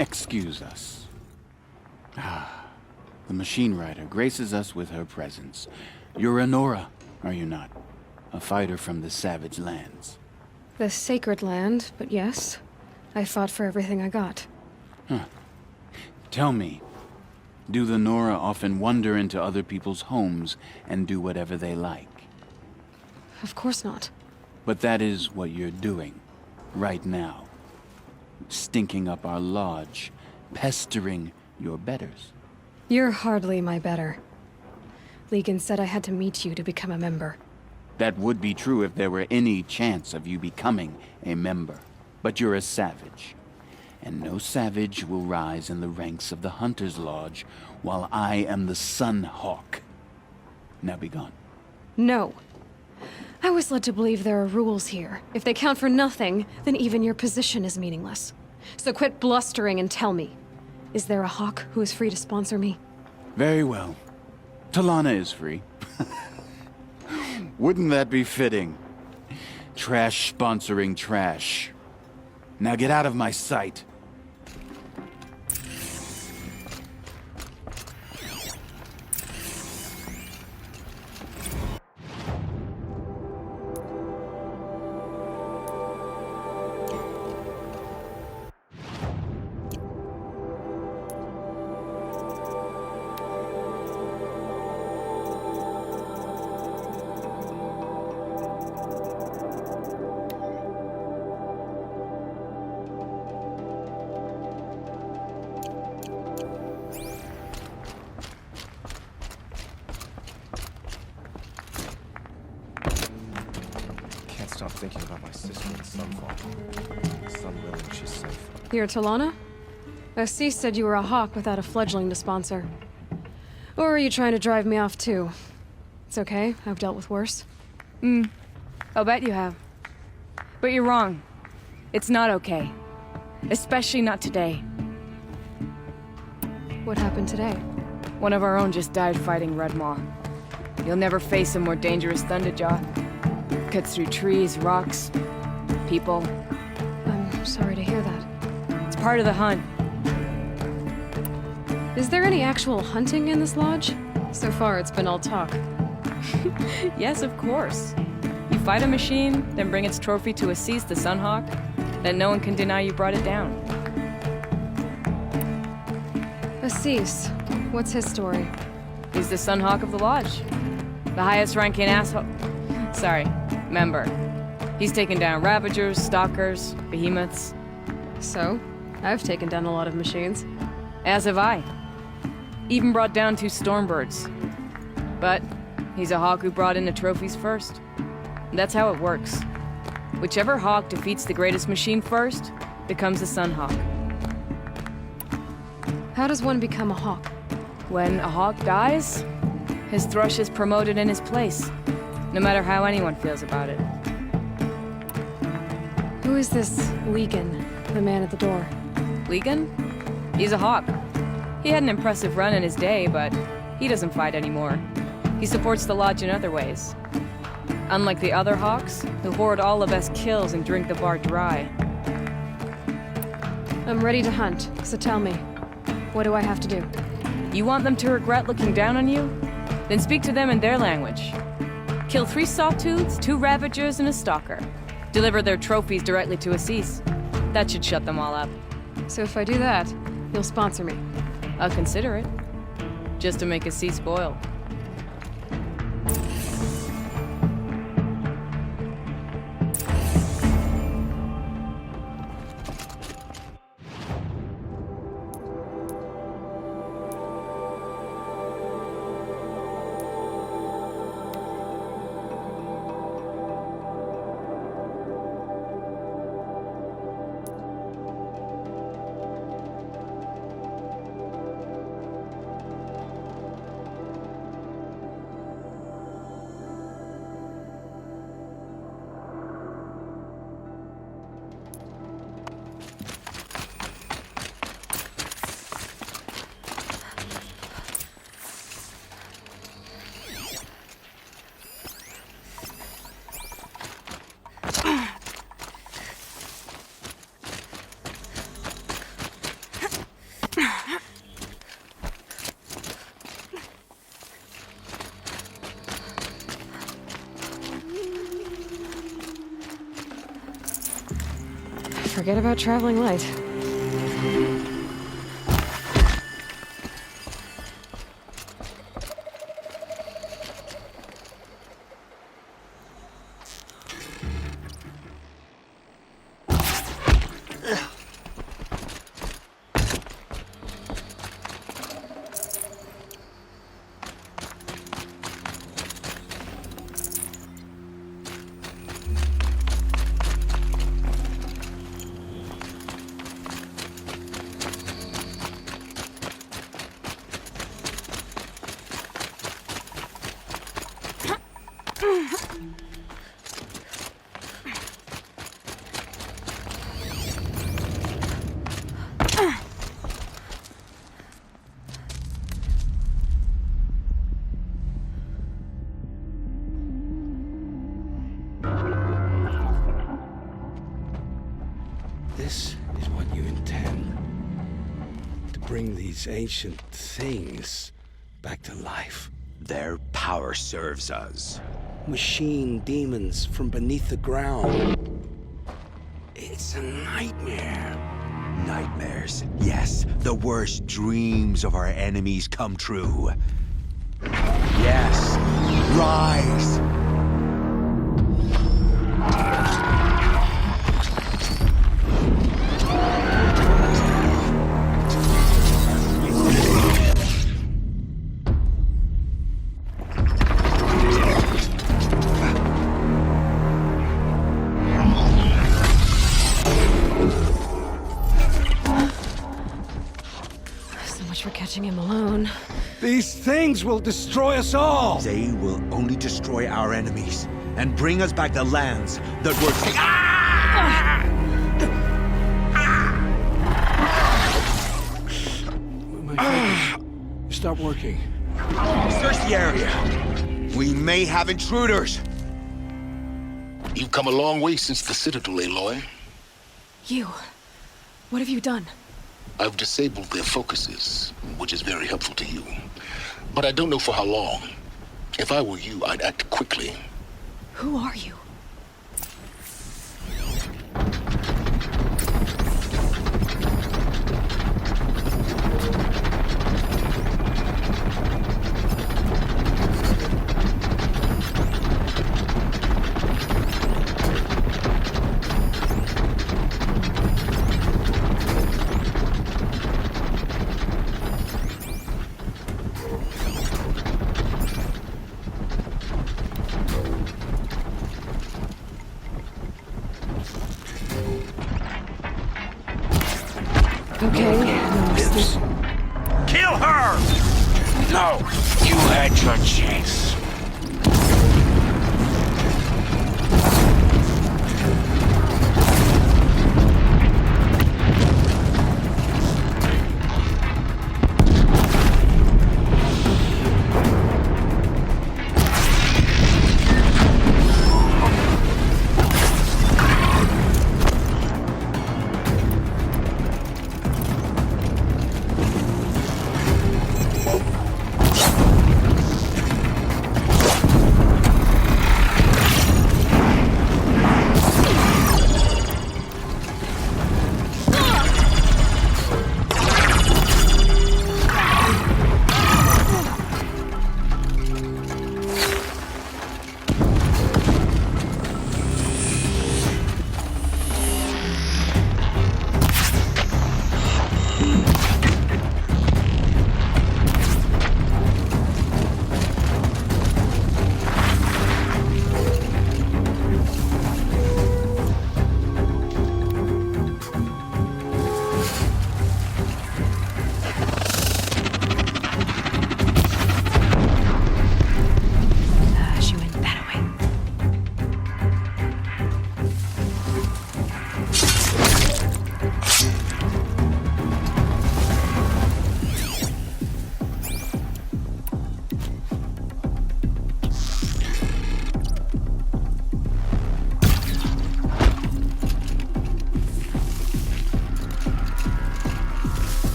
Excuse us. The machine rider graces us with her presence. You're a Nora, are you not? A fighter from the savage lands. The sacred land, but yes. I fought for everything I got. Tell me, do the Nora often wander into other people's homes and do whatever they like? Of course not. But that is what you're doing, right now. Stinking up our lodge, pestering your betters. You're hardly my better. Legan said I had to meet you to become a member. That would be true if there were any chance of you becoming a member. But you're a savage. And no savage will rise in the ranks of the Hunter's Lodge while I am the Sun Hawk. Now be gone. No. I was led to believe there are rules here. If they count for nothing, then even your position is meaningless. So quit blustering and tell me. Is there a hawk who is free to sponsor me? Very well. Talana is free. Wouldn't that be fitting? Trash sponsoring trash. Now get out of my sight. Stop thinking about my sister and Sunfall. Sun willing, she's safe. You're Talana? Assis said you were a hawk without a fledgling to sponsor. Or are you trying to drive me off too? It's okay, I've dealt with worse. I'll bet you have. But you're wrong. It's not okay. Especially not today. What happened today? One of our own just died fighting Red Maw. You'll never face a more dangerous Thunderjaw. Cuts through trees, rocks, people. I'm sorry to hear that. It's part of the hunt. Is there any actual hunting in this lodge? So far, it's been all talk. Yes, of course. You fight a machine, then bring its trophy to Assis the Sunhawk, then no one can deny you brought it down. Assis, what's his story? He's the Sunhawk of the Lodge. The highest ranking member. He's taken down Ravagers, Stalkers, Behemoths. So, I've taken down a lot of machines. As have I. Even brought down 2 Stormbirds. But he's a hawk who brought in the trophies first. That's how it works. Whichever hawk defeats the greatest machine first becomes a Sunhawk. How does one become a hawk? When a hawk dies, his thrush is promoted in his place, no matter how anyone feels about it. Who is this Legan, the man at the door? Legan? He's a hawk. He had an impressive run in his day, but he doesn't fight anymore. He supports the lodge in other ways. Unlike the other hawks, who hoard all the best kills and drink the bar dry. I'm ready to hunt, so tell me, what do I have to do? You want them to regret looking down on you? Then speak to them in their language. Kill 3 Sawtooths, 2 Ravagers, and a Stalker. Deliver their trophies directly to Assis. That should shut them all up. So if I do that, you'll sponsor me. I'll consider it. Just to make Assis spoil. Forget about traveling light. This is what you intend. To bring these ancient things back to life. Their power serves us. Machine demons from beneath the ground. It's a nightmare. Nightmares. Yes, the worst dreams of our enemies come true. Yes, rise! So much for catching him alone. These things will destroy us all! They will only destroy our enemies and bring us back the lands that were Ah! My fingers stop working. Search the area. We may have intruders. You've come a long way since the Citadel, Aloy. You. What have you done? I've disabled their focuses, which is very helpful to you. But I don't know for how long. If I were you, I'd act quickly. Who are you? Okay, Kill her! No! You had your chance.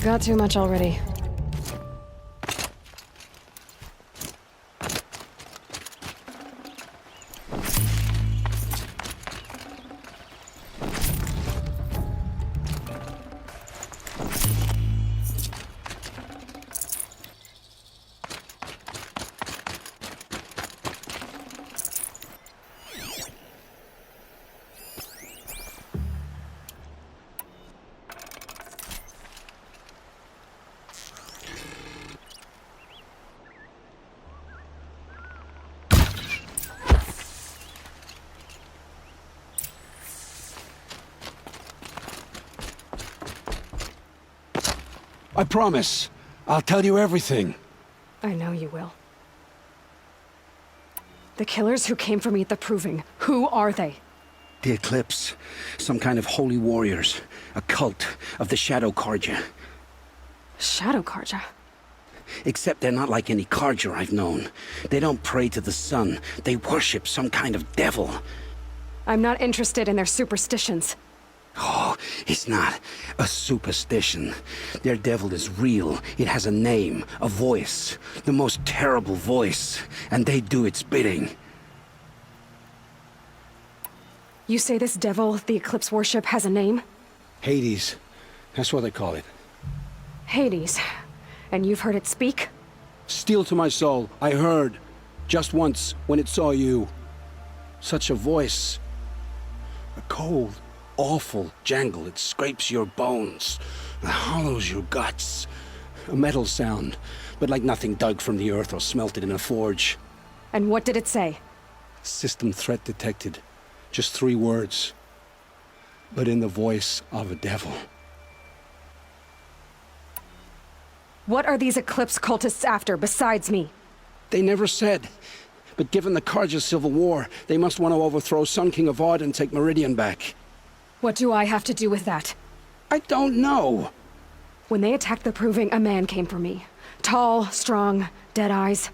got too much already. I promise. I'll tell you everything. I know you will. The killers who came for me at the Proving, who are they? The Eclipse. Some kind of holy warriors. A cult of the Shadow Carja. Shadow Karja. Except they're not like any Carja I've known. They don't pray to the sun. They worship some kind of devil. I'm not interested in their superstitions. Oh, it's not a superstition. Their devil is real. It has a name, a voice. The most terrible voice. And they do its bidding. You say this devil the Eclipse worship has a name? Hades. That's what they call it. Hades. And you've heard it speak? Steel to my soul. I heard. Just once, when it saw you. Such a voice. A cold, awful jangle. It scrapes your bones. It hollows your guts. A metal sound, but like nothing dug from the earth or smelted in a forge. And what did it say? System threat detected. Just 3 words. But in the voice of a devil. What are these Eclipse cultists after, besides me? They never said. But given the Carja civil war, they must want to overthrow Sun King Avad and take Meridian back. What do I have to do with that? I don't know. When they attacked the Proving, a man came for me. Tall, strong, dead eyes.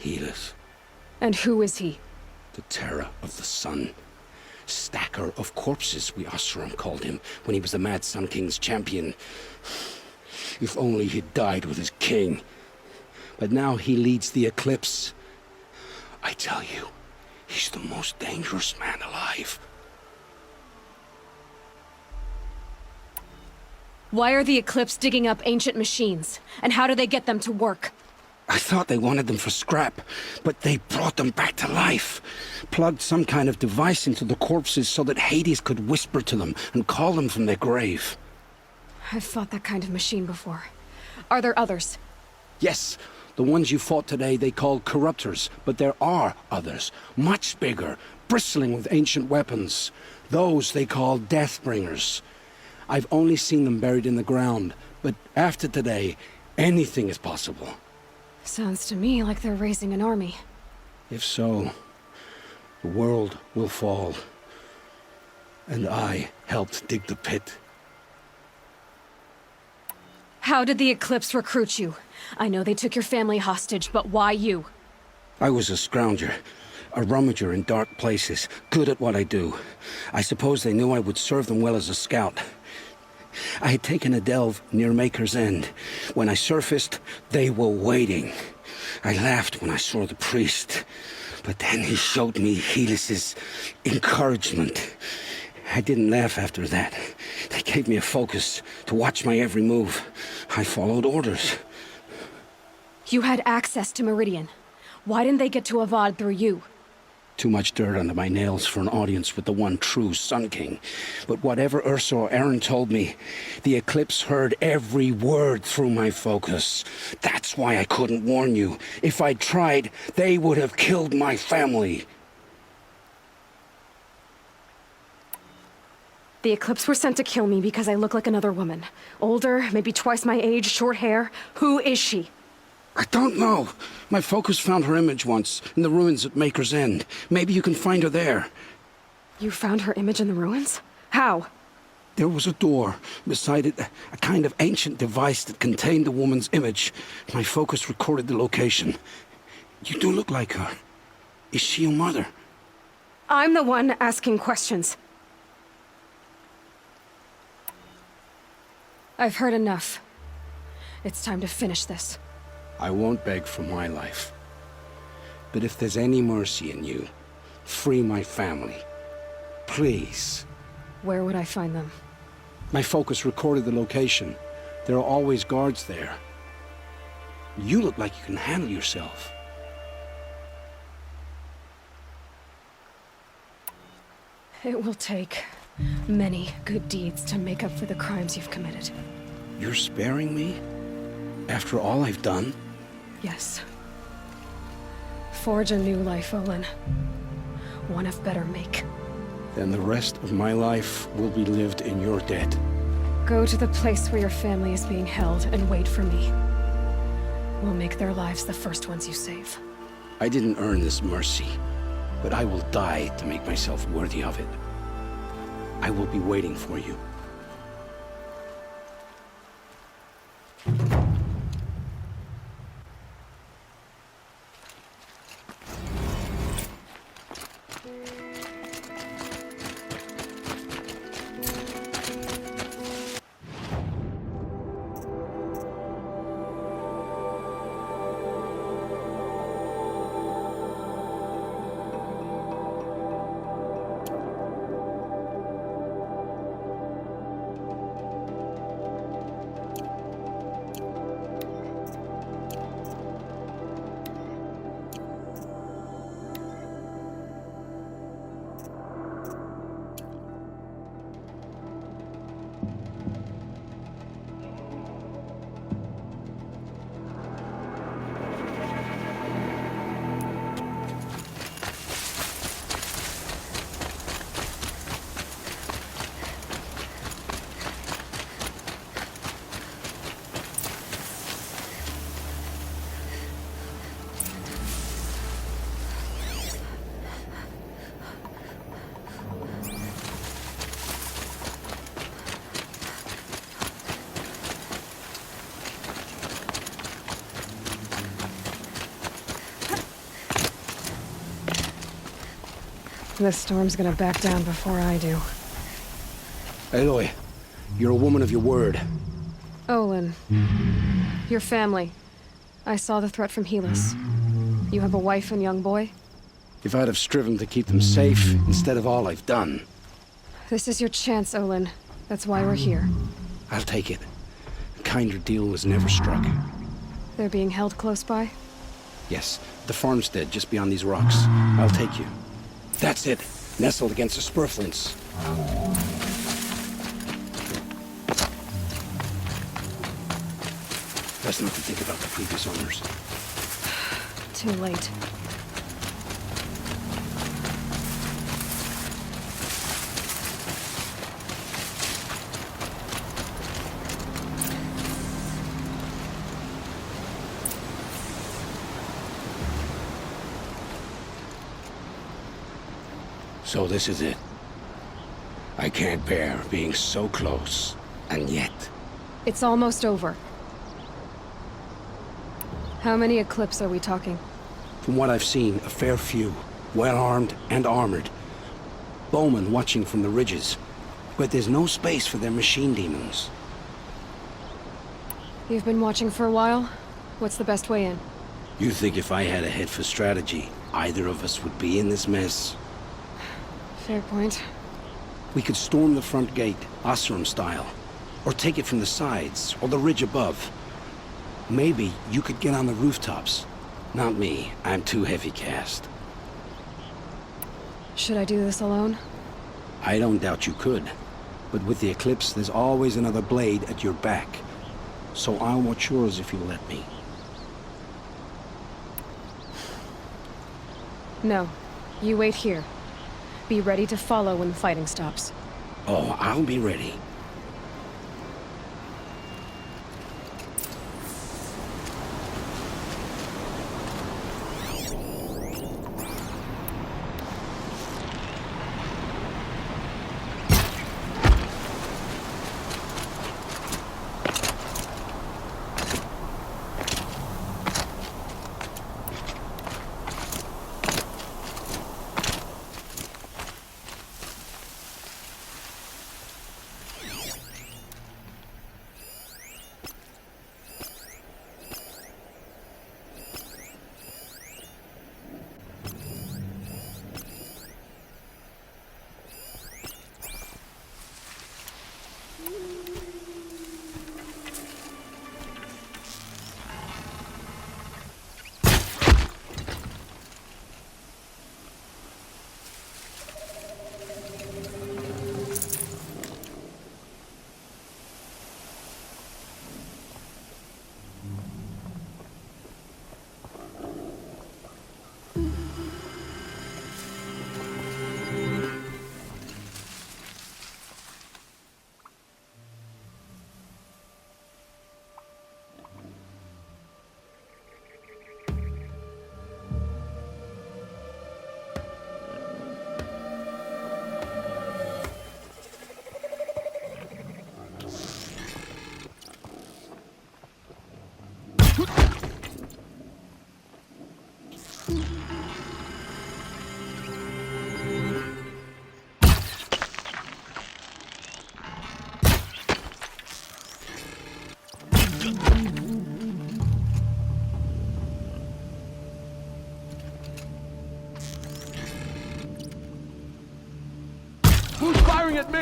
Helis, And who is he? the terror of the sun. Stacker of corpses, we Oseram called him, when he was the Mad Sun King's champion. If only he'd died with his king. But now he leads the Eclipse. I tell you, he's the most dangerous man alive. Why are the Eclipse digging up ancient machines? And how do they get them to work? I thought they wanted them for scrap, but they brought them back to life. Plugged some kind of device into the corpses so that Hades could whisper to them and call them from their grave. I've fought that kind of machine before. Are there others? Yes, the ones you fought today they called corruptors, but there are others, much bigger, bristling with ancient weapons. Those they call Deathbringers. I've only seen them buried in the ground, but after today, anything is possible. Sounds to me like they're raising an army. If so, the world will fall. And I helped dig the pit. How did the Eclipse recruit you? I know they took your family hostage, but why you? I was a scrounger, a rummager in dark places, good at what I do. I suppose they knew I would serve them well as a scout. I had taken a delve near Maker's End. When I surfaced, they were waiting. I laughed when I saw the priest, but then he showed me Helis's encouragement. I didn't laugh after that. They gave me a focus to watch my every move. I followed orders. You had access to Meridian. Why didn't they get to Avad through you? Too much dirt under my nails for an audience with the one true Sun King. But whatever Ursa or Aaron told me, the Eclipse heard every word through my focus. That's why I couldn't warn you. If I'd tried, they would have killed my family. The Eclipse were sent to kill me because I look like another woman. Older, maybe twice my age, short hair. Who is she? I don't know. My focus found her image once, in the ruins at Maker's End. Maybe you can find her there. You found her image in the ruins? How? There was a door. Beside it, a kind of ancient device that contained the woman's image. My focus recorded the location. You do look like her. Is she your mother? I'm the one asking questions. I've heard enough. It's time to finish this. I won't beg for my life. But if there's any mercy in you, free my family. Please. Where would I find them? My focus recorded the location. There are always guards there. You look like you can handle yourself. It will take many good deeds to make up for the crimes you've committed. You're sparing me? After all I've done? Yes. Forge a new life, Olin. One of better make. Then the rest of my life will be lived in your debt. Go to the place where your family is being held and wait for me. We'll make their lives the first ones you save. I didn't earn this mercy, but I will die to make myself worthy of it. I will be waiting for you. This storm's gonna back down before I do. Aloy, you're a woman of your word. Olin. Your family. I saw the threat from Helis. You have a wife and young boy? If I'd have striven to keep them safe instead of all I've done, This is your chance, Olin. That's why we're here. I'll take it. A kinder deal was never struck. They're being held close by? Yes, the farmstead just beyond these rocks. I'll take you. That's it. Nestled against the spurflints. Best not to think about the previous owners. Too late. So this is it. I can't bear being so close, and yet... It's almost over. How many Eclipse are we talking? From what I've seen, a fair few. Well-armed and armored. Bowmen watching from the ridges. But there's no space for their machine demons. You've been watching for a while? What's the best way in? You think if I had a head for strategy, either of us would be in this mess? Fair point. We could storm the front gate, Osram style. Or take it from the sides, or the ridge above. Maybe you could get on the rooftops. Not me. I'm too heavy cast. Should I do this alone? I don't doubt you could. But with the Eclipse, there's always another blade at your back. So I'll watch yours if you let me. No. You wait here. Be ready to follow when the fighting stops. Oh, I'll be ready.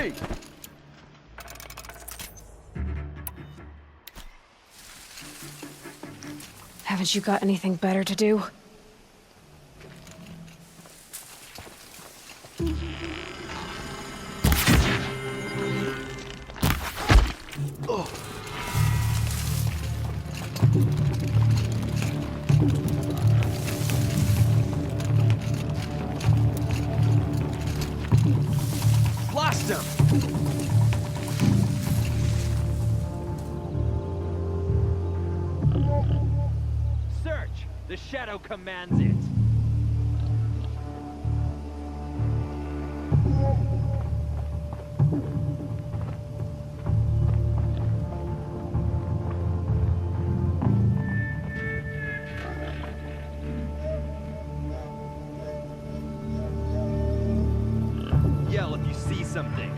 me! Haven't you got anything better to do? Blast him! Search! The Shadow commands it. Yell if you see something.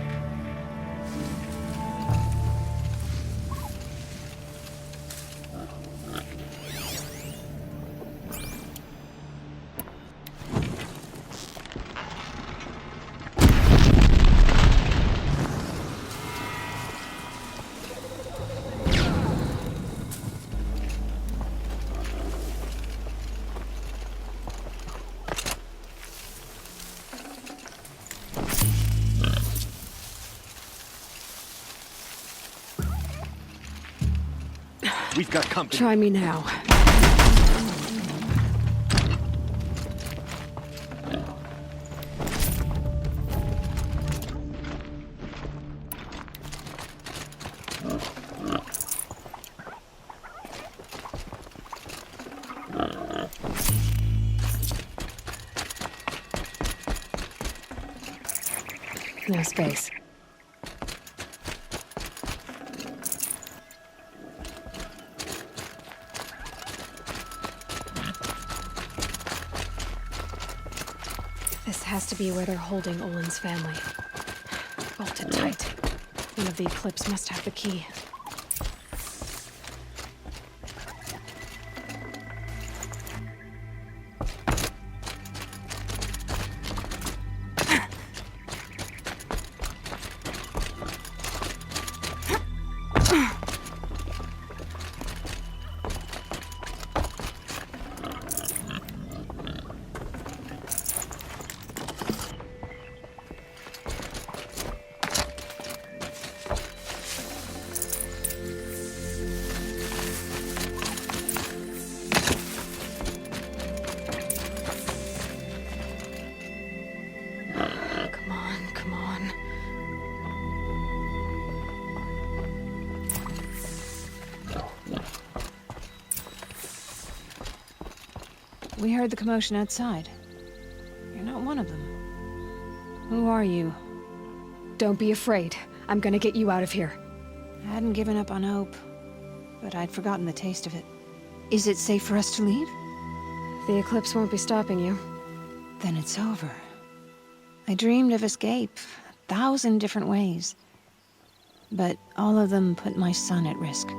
We've got company. Try me now. No space. This has to be where they're holding Olin's family. Bolted tight. One of the Eclipse must have the key. Come on, come on. We heard the commotion outside. You're not one of them. Who are you? Don't be afraid. I'm gonna get you out of here. I hadn't given up on hope, but I'd forgotten the taste of it. Is it safe for us to leave? The Eclipse won't be stopping you. Then it's over. I dreamed of escape 1,000 different ways. But all of them put my son at risk.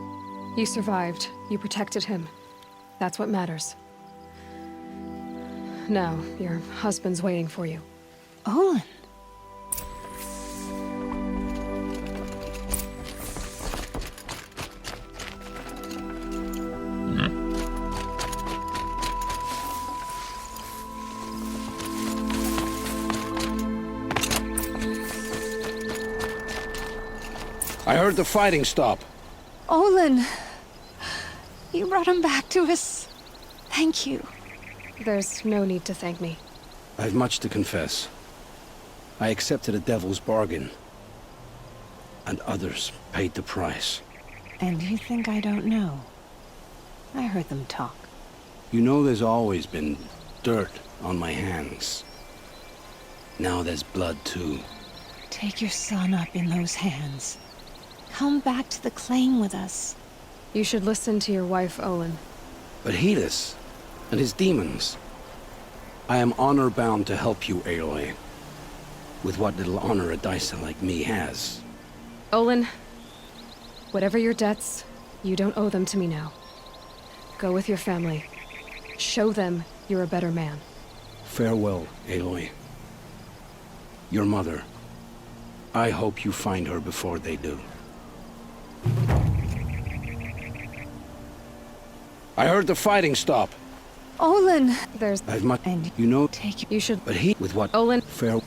You survived. You protected him. That's what matters. Now, your husband's waiting for you. Olin! I heard the fighting stop. Olin! You brought him back to us. Thank you. There's no need to thank me. I've much to confess. I accepted a devil's bargain. And others paid the price. And you think I don't know? I heard them talk. You know there's always been dirt on my hands. Now there's blood too. Take your son up in those hands. Come back to the claim with us. You should listen to your wife, Olin. But Hedis and his demons. I am honor-bound to help you, Aloy. With what little honor a Dyson like me has. Olin, whatever your debts, you don't owe them to me now. Go with your family. Show them you're a better man. Farewell, Aloy. Your mother. I hope you find her before they do. I heard the fighting stop. Olin! There's... I've much... And You know... take You should... But he... With what... Olin... Fair...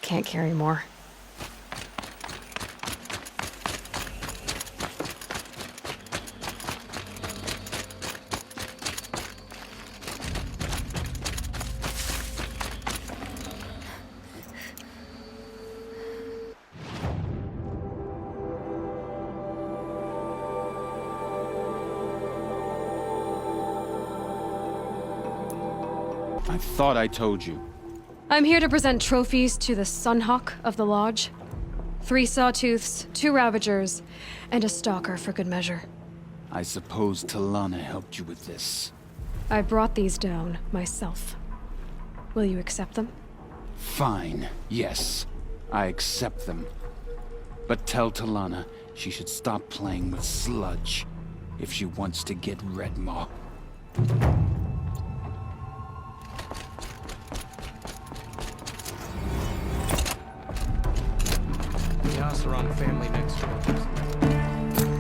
Can't carry more. I thought I told you. I'm here to present trophies to the Sunhawk of the Lodge. 3 Sawtooths, 2 Ravagers, and a Stalker for good measure. I suppose Talana helped you with this. I brought these down myself. Will you accept them? Fine, yes. I accept them. But tell Talana she should stop playing with sludge if she wants to get Redmaw. Family next door.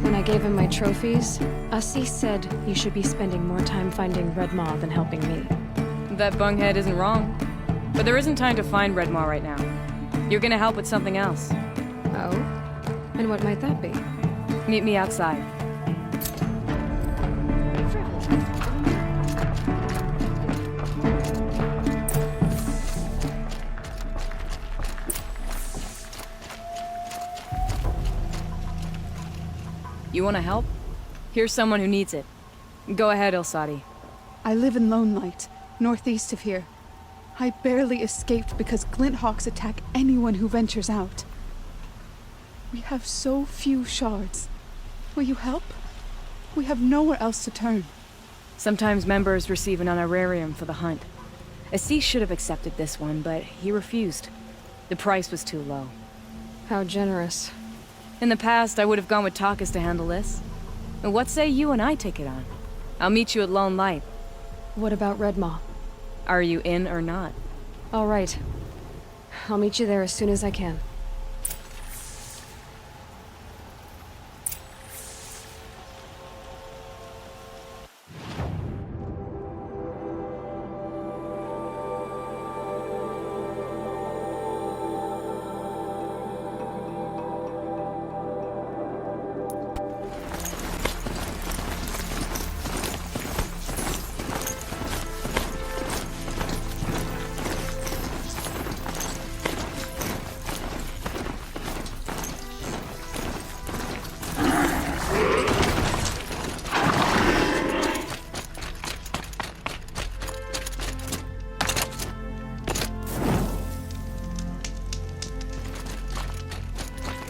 When I gave him my trophies, Ussie said you should be spending more time finding Redmaw than helping me. That bunghead isn't wrong. But there isn't time to find Redmaw right now. You're gonna help with something else. Oh? And what might that be? Meet me outside. You want to help? Here's someone who needs it. Go ahead, Ilsati. I live in Lone Light, northeast of here. I barely escaped because Glint Hawks attack anyone who ventures out. We have so few shards. Will you help? We have nowhere else to turn. Sometimes members receive an honorarium for the hunt. Assis should have accepted this one, but he refused. The price was too low. How generous. In the past, I would have gone with Takas to handle this. But what say you and I take it on? I'll meet you at Lone Light. What about Redmaw? Are you in or not? All right. I'll meet you there as soon as I can.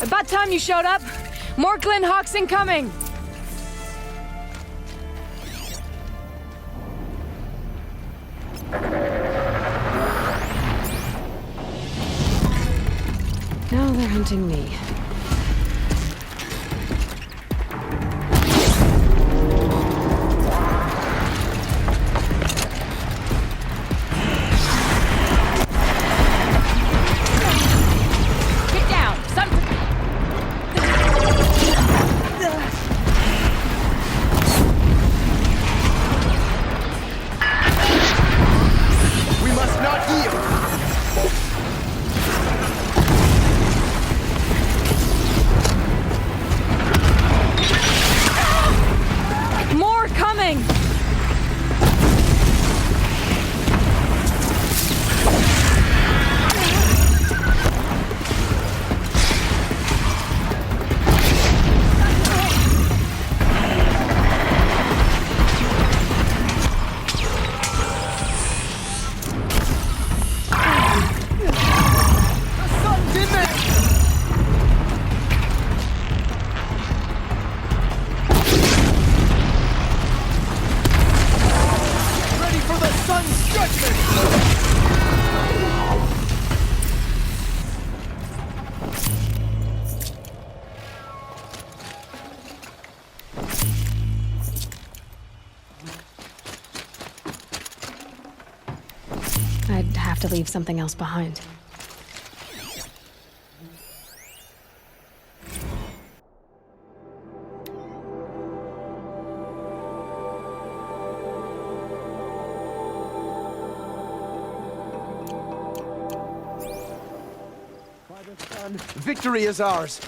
About time you showed up! More Glen Hawks incoming! Now they're hunting me. Get down! We must not yield! More coming! Ready for the sun's judgment! I'd have to leave something else behind. By the sun, victory is ours!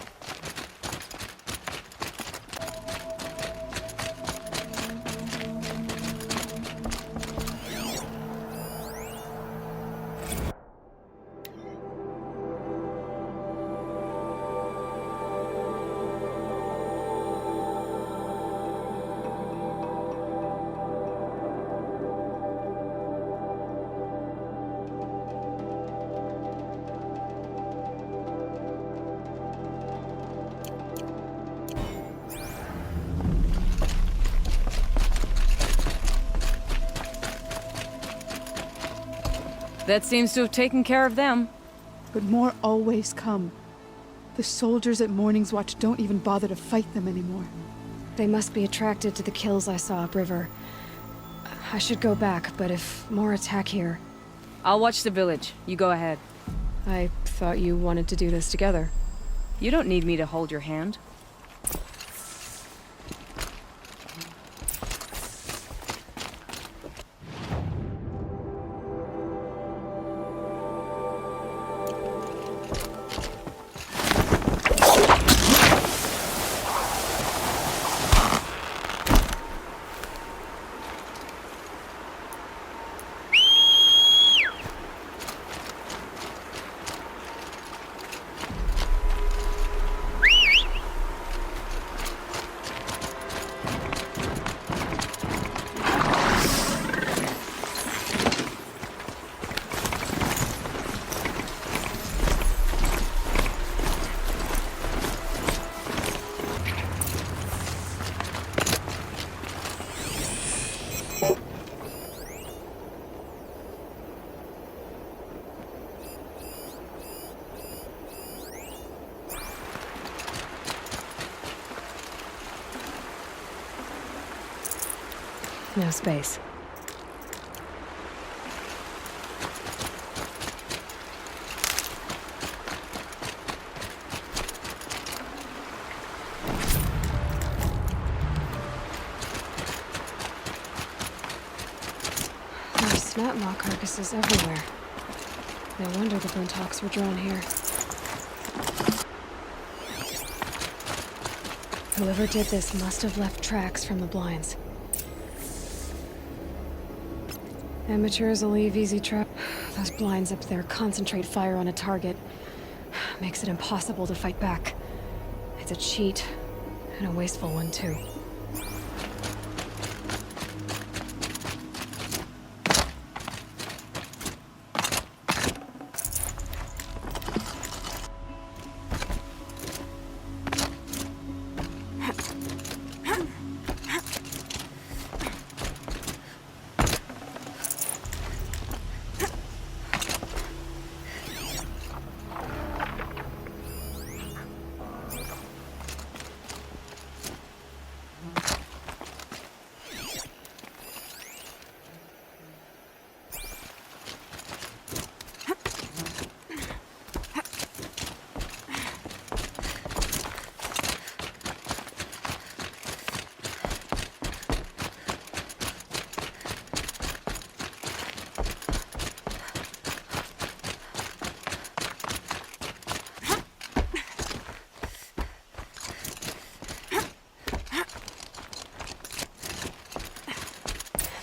That seems to have taken care of them. But more always come. The soldiers at Morning's Watch don't even bother to fight them anymore. They must be attracted to the kills I saw upriver. I should go back, but if more attack here... I'll watch the village. You go ahead. I thought you wanted to do this together. You don't need me to hold your hand. No space. snap maw carcasses everywhere. No wonder the Glinthawks were drawn here. Whoever did this must have left tracks from the blinds. Amateurs will leave easy trap. Those blinds up there concentrate fire on a target. Makes it impossible to fight back. It's a cheat, and a wasteful one too.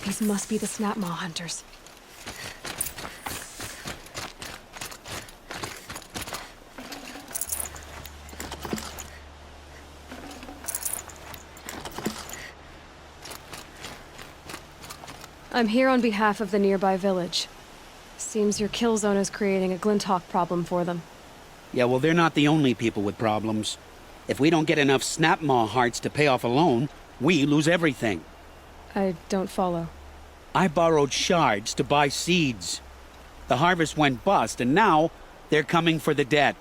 These must be the snap maw hunters. I'm here on behalf of the nearby village. Seems your kill zone is creating a Glinthawk problem for them. Yeah, well, they're not the only people with problems. If we don't get enough snap-maw hearts to pay off a loan, we lose everything. I don't follow. I borrowed shards to buy seeds. The harvest went bust, and now they're coming for the debt.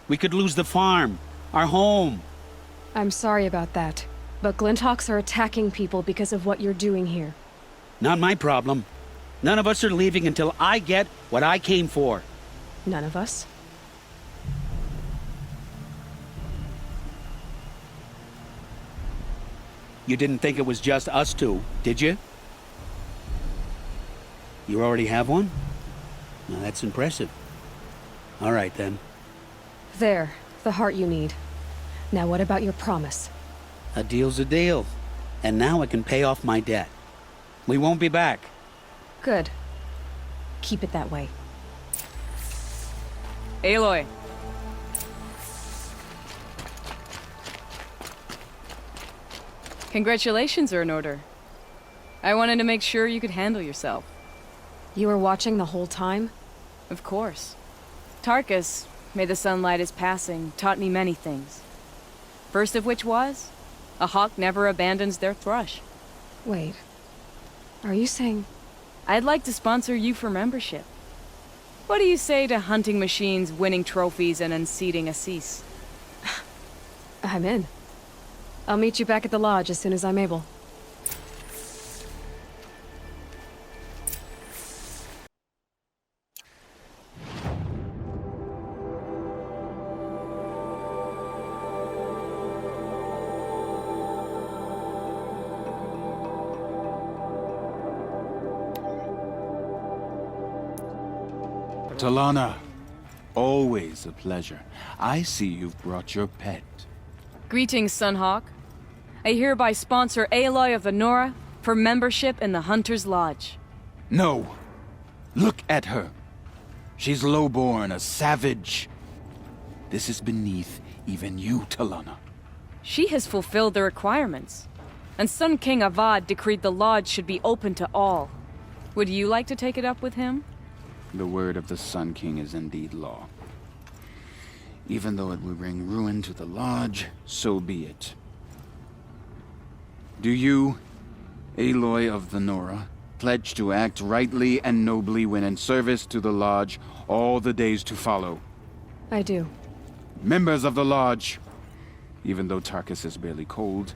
We could lose the farm, our home. I'm sorry about that, but Glinthawks are attacking people because of what you're doing here. Not my problem. None of us are leaving until I get what I came for. None of us? You didn't think it was just us two, did you? You already have one? Now that's impressive. All right, then. There, the heart you need. Now what about your promise? A deal's a deal. And now I can pay off my debt. We won't be back. Good. Keep it that way. Aloy. Congratulations are in order. I wanted to make sure you could handle yourself. You were watching the whole time? Of course. Tarkus, may the sunlight is passing, taught me many things. First of which was, a hawk never abandons their thrush. Wait. Are you saying... I'd like to sponsor you for membership. What do you say to hunting machines, winning trophies, and unseating Assis? I'm in. I'll meet you back at the lodge as soon as I'm able. Talana, always a pleasure. I see you've brought your pet. Greetings, Sunhawk. I hereby sponsor Aloy of the Nora for membership in the Hunter's Lodge. No! Look at her! She's lowborn, a savage. This is beneath even you, Talana. She has fulfilled the requirements, and Sun King Avad decreed the lodge should be open to all. Would you like to take it up with him? The word of the Sun King is indeed law. Even though it will bring ruin to the lodge, so be it. Do you, Aloy of the Nora, pledge to act rightly and nobly when in service to the lodge all the days to follow? I do. Members of the lodge, even though Tarkus is barely cold,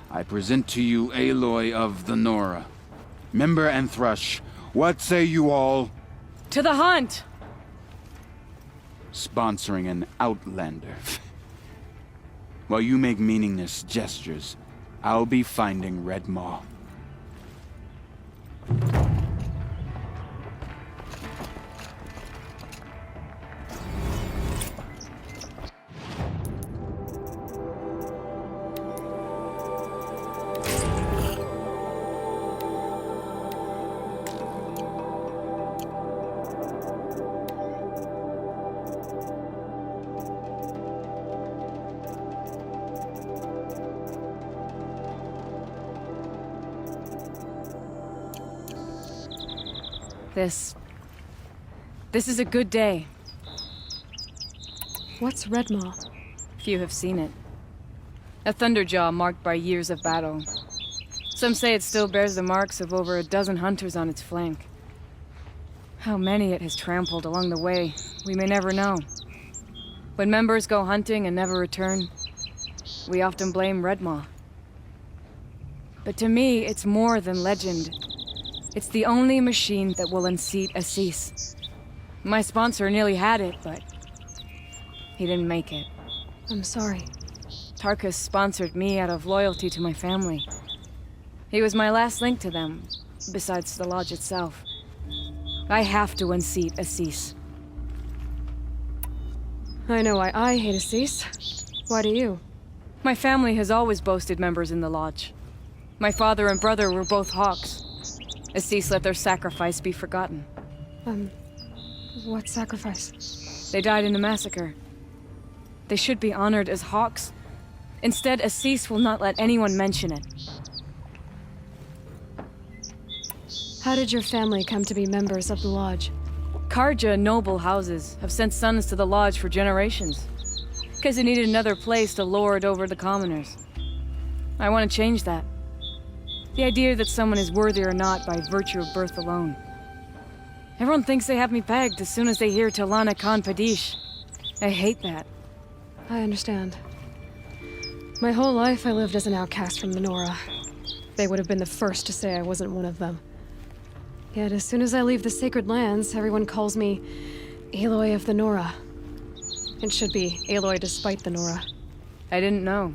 I present to you Aloy of the Nora. Member and Thrush, what say you all? To the hunt! Sponsoring an outlander. While you make meaningless gestures, I'll be finding Red Maw. This is a good day. What's Redmaw? Few have seen it. A thunderjaw marked by years of battle. Some say it still bears the marks of over a dozen hunters on its flank. How many it has trampled along the way, we may never know. When members go hunting and never return, we often blame Redmaw. But to me, it's more than legend. It's the only machine that will unseat Assis. My sponsor nearly had it, but he didn't make it. I'm sorry. Tarkus sponsored me out of loyalty to my family. He was my last link to them, besides the lodge itself. I have to unseat Assis. I know why I hate Assis. Why do you? My family has always boasted members in the lodge. My father and brother were both hawks. Assis let their sacrifice be forgotten. What sacrifice? They died in a massacre. They should be honored as hawks. Instead, Assis will not let anyone mention it. How did your family come to be members of the lodge? Karja noble houses have sent sons to the lodge for generations. Because they needed another place to lord over the commoners. I want to change that. The idea that someone is worthy or not by virtue of birth alone. Everyone thinks they have me pegged as soon as they hear Talana Khan Padish. I hate that. I understand. My whole life I lived as an outcast from Menorah. They would have been the first to say I wasn't one of them. Yet as soon as I leave the sacred lands, everyone calls me Aloy of the Nora. It should be Aloy despite the Nora. I didn't know.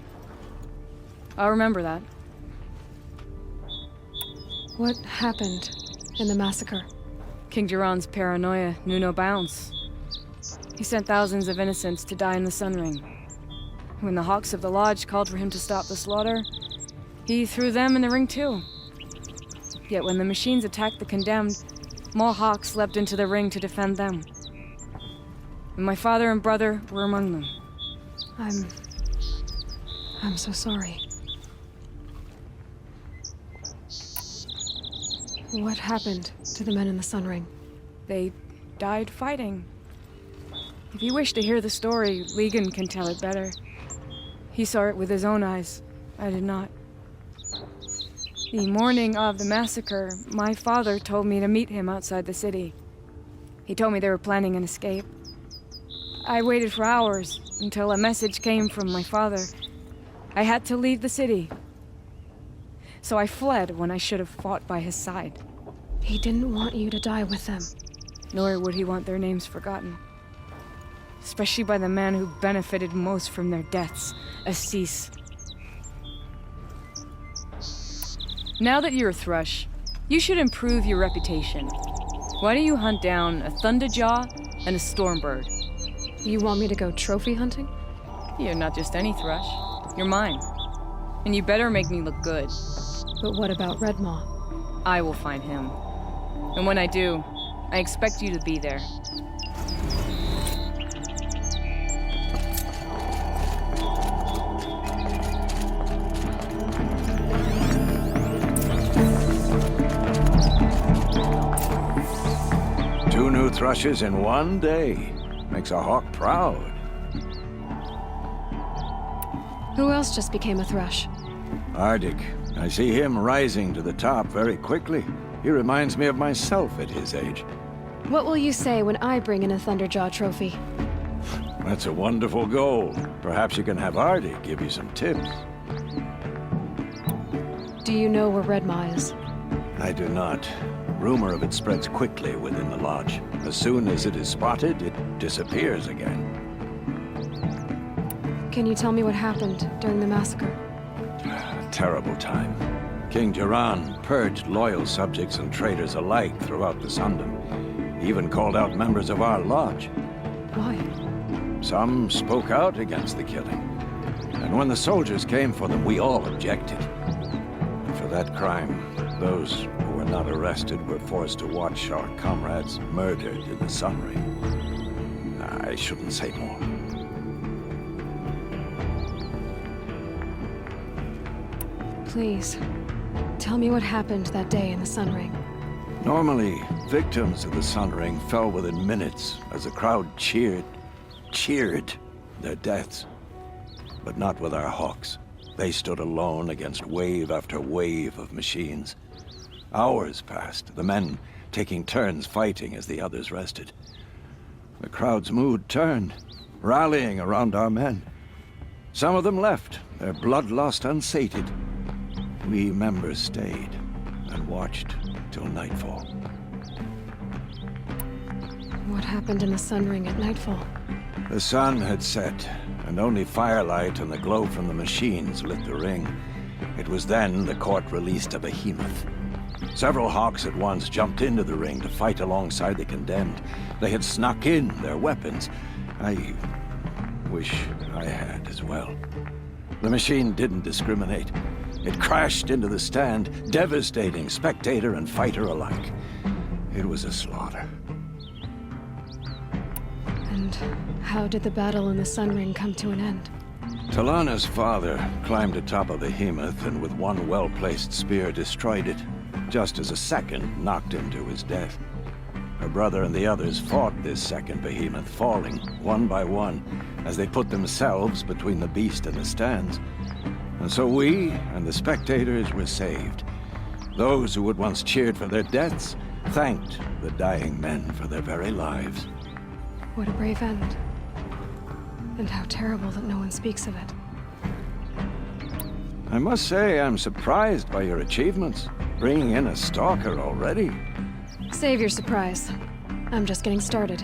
I'll remember that. What happened in the massacre? King Jiran's paranoia knew no bounds. He sent thousands of innocents to die in the Sun Ring. When the Hawks of the Lodge called for him to stop the slaughter, he threw them in the ring too. Yet when the machines attacked the condemned, more Hawks leapt into the ring to defend them. And my father and brother were among them. I'm so sorry. What happened to the men in the Sun Ring? They died fighting. If you wish to hear the story, Legan can tell it better. He saw it with his own eyes. I did not. The morning of the massacre, my father told me to meet him outside the city. He told me they were planning an escape. I waited for hours until a message came from my father. I had to leave the city. So I fled when I should have fought by his side. He didn't want you to die with them. Nor would he want their names forgotten. Especially by the man who benefited most from their deaths, Assis. Now that you're a Thrush, you should improve your reputation. Why don't you hunt down a Thunderjaw and a Stormbird? You want me to go trophy hunting? You're not just any Thrush. You're mine. And you better make me look good. But what about Redmaw? I will find him. And when I do, I expect you to be there. Two new thrushes in one day. Makes a hawk proud. Who else just became a Thrush? Arctic. I see him rising to the top very quickly. He reminds me of myself at his age. What will you say when I bring in a Thunderjaw trophy? That's a wonderful goal. Perhaps you can have Arctic give you some tips. Do you know where Redmaw is? I do not. Rumor of it spreads quickly within the lodge. As soon as it is spotted, it disappears again. Can you tell me what happened during the massacre? A terrible time. King Jiran purged loyal subjects and traitors alike throughout the Sundom. He even called out members of our lodge. Why? Some spoke out against the killing. And when the soldiers came for them, we all objected. And for that crime, those who were not arrested were forced to watch our comrades murdered in the Sun Ring. I shouldn't say more. Please, tell me what happened that day in the Sun Ring. Normally, Victims of the Sun Ring fell within minutes as the crowd cheered their deaths. But not with our Hawks. They stood alone against wave after wave of machines. Hours passed, the men taking turns fighting as the others rested. The crowd's mood turned, rallying around our men. Some of them left, their bloodlust unsated. We members stayed and watched till nightfall. What happened in the Sun Ring at nightfall? The sun had set, and only firelight and the glow from the machines lit the ring. It was then the court released a behemoth. Several Hawks at once jumped into the ring to fight alongside the condemned. They had snuck in their weapons. I wish I had as well. The machine didn't discriminate. It crashed into the stand, devastating spectator and fighter alike. It was a slaughter. And how did the battle in the Sun Ring come to an end? Talana's father climbed atop a behemoth and with one well-placed spear destroyed it, just as a second knocked him to his death. Her brother and the others fought this second behemoth, falling one by one as they put themselves between the beast and the stands. And so we and the spectators were saved. Those who had once cheered for their deaths thanked the dying men for their very lives. What a brave end. And how terrible that no one speaks of it. I must say I'm surprised by your achievements. Bringing in a stalker already. Save your surprise. I'm just getting started.